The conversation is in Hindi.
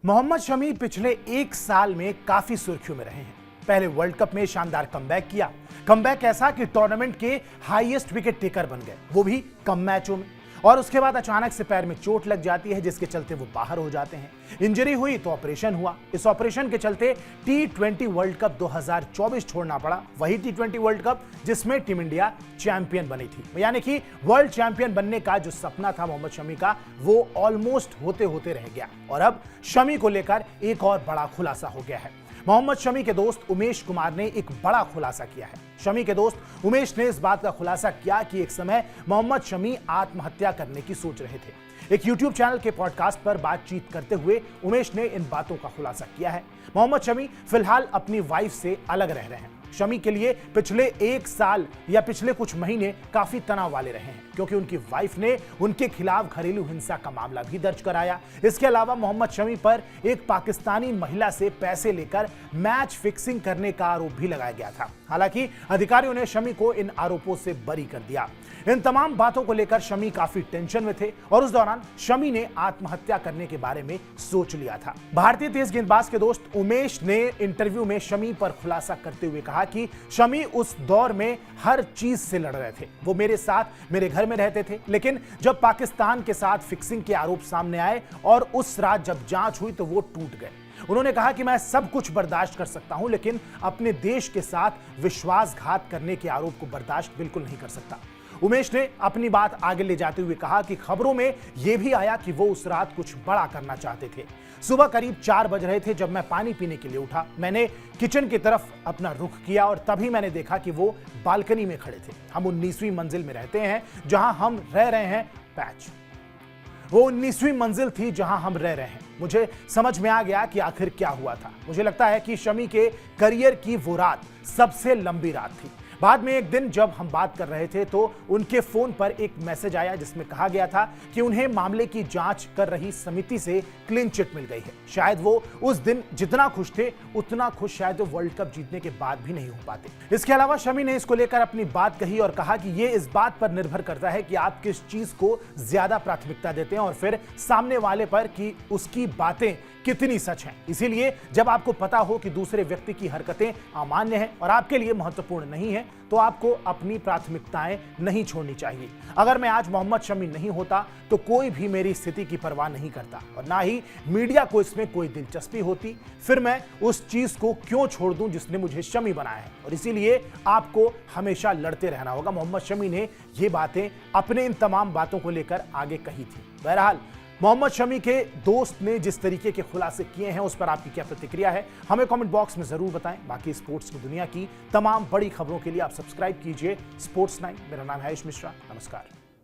मोहम्मद शमी पिछले एक साल में काफी सुर्खियों में रहे हैं। पहले वर्ल्ड कप में शानदार कमबैक किया। कमबैक ऐसा कि टूर्नामेंट के हाईएस्ट विकेट टेकर बन गए, वो भी कम मैचों में। और उसके बाद अचानक से पैर में चोट लग जाती है, जिसके चलते वो बाहर हो जाते हैं। इंजरी हुई तो ऑपरेशन हुआ। इस ऑपरेशन के चलते T20 वर्ल्ड कप 2024 छोड़ना पड़ा। वही T20 वर्ल्ड कप जिसमें टीम इंडिया चैंपियन बनी थी। यानी कि वर्ल्ड चैंपियन बनने का जो सपना था मोहम्मद शमी का, वो ऑलमोस्ट होते होते रह गया। और अब शमी को लेकर एक और बड़ा खुलासा हो गया है। मोहम्मद शमी के दोस्त उमेश कुमार ने एक बड़ा खुलासा किया है। शमी के दोस्त उमेश ने इस बात का खुलासा किया कि एक समय मोहम्मद शमी आत्महत्या करने की सोच रहे थे। एक YouTube चैनल के पॉडकास्ट पर बातचीत करते हुए उमेश ने इन बातों का खुलासा किया है। मोहम्मद शमी फिलहाल अपनी वाइफ से अलग रह रहे हैं। शमी के लिए पिछले एक साल या पिछले कुछ महीने काफी तनाव वाले रहे हैं, क्योंकि उनकी वाइफ ने उनके खिलाफ घरेलू हिंसा का मामला भी दर्ज कराया। इसके अलावा मोहम्मद शमी पर एक पाकिस्तानी महिला से पैसे लेकर मैच फिक्सिंग करने का आरोप भी लगाया गया था। हालांकि अधिकारियों ने शमी को इन आरोपों से बरी कर दिया। इन तमाम बातों को लेकर शमी काफी टेंशन में थे और उस दौरान शमी ने आत्महत्या करने के बारे में सोच लिया था। भारतीय तेज गेंदबाज के दोस्त उमेश ने इंटरव्यू में शमी पर खुलासा करते हुए कहा कि शमी उस दौर में हर चीज से लड़ रहे थे। वो मेरे साथ मेरे घर में रहते थे, लेकिन जब पाकिस्तान के साथ फिक्सिंग के आरोप सामने आए और उस रात जब जांच हुई तो वो टूट गए। उन्होंने कहा कि मैं सब कुछ बर्दाश्त कर सकता हूं, लेकिन अपने देश के साथ विश्वासघात करने के आरोप को बर्दाश्त बिल्कुल नहीं कर सकता। उमेश ने अपनी बात आगे ले जाते हुए कहा कि खबरों में यह भी आया कि वो उस रात कुछ बड़ा करना चाहते थे। सुबह करीब 4 बज रहे थे जब मैं पानी पीने के लिए उठा। मैंने किचन की तरफ अपना रुख किया और तभी मैंने देखा कि वो बालकनी में खड़े थे। हम 19वीं मंजिल में रहते हैं जहां हम रह रहे हैं। पैच वो 19वीं मंजिल थी जहां हम रह रहे हैं। मुझे समझ में आ गया कि आखिर क्या हुआ था। मुझे लगता है कि शमी के करियर की वो रात सबसे लंबी रात थी। बाद में एक दिन जब हम बात कर रहे थे तो उनके फोन पर एक मैसेज आया जिसमें कहा गया था कि उन्हें मामले की जांच कर रही समिति से क्लीन चिट मिल गई है। शायद वो उस दिन जितना खुश थे उतना खुश शायद वो वर्ल्ड कप जीतने के बाद भी नहीं हो पाते। इसके अलावा शमी ने इसको लेकर अपनी बात कही और कहा कि ये इस बात पर निर्भर करता है कि आप किस चीज को ज्यादा प्राथमिकता देते हैं और फिर सामने वाले पर कि उसकी बातें कितनी सच हैं। इसीलिए जब आपको पता हो कि दूसरे व्यक्ति की हरकतें अमान्य हैं और आपके लिए महत्वपूर्ण नहीं है, तो आपको अपनी प्राथमिकताएं नहीं छोड़नी चाहिए। अगर मैं आज मोहम्मद शमी नहीं होता तो कोई भी मेरी स्थिति की परवाह नहीं करता और ना ही मीडिया को इसमें कोई दिलचस्पी होती। फिर मैं उस चीज को क्यों छोड़ दूं जिसने मुझे शमी बनाया है, और इसीलिए आपको हमेशा लड़ते रहना होगा। मोहम्मद शमी ने ये बातें अपने इन तमाम बातों को लेकर आगे कही थी। बहरहाल मोहम्मद शमी के दोस्त ने जिस तरीके के खुलासे किए हैं उस पर आपकी क्या प्रतिक्रिया है, हमें कमेंट बॉक्स में जरूर बताएं। बाकी स्पोर्ट्स की दुनिया की तमाम बड़ी खबरों के लिए आप सब्सक्राइब कीजिए स्पोर्ट्स 9। मेरा नाम है आयुष मिश्रा। नमस्कार।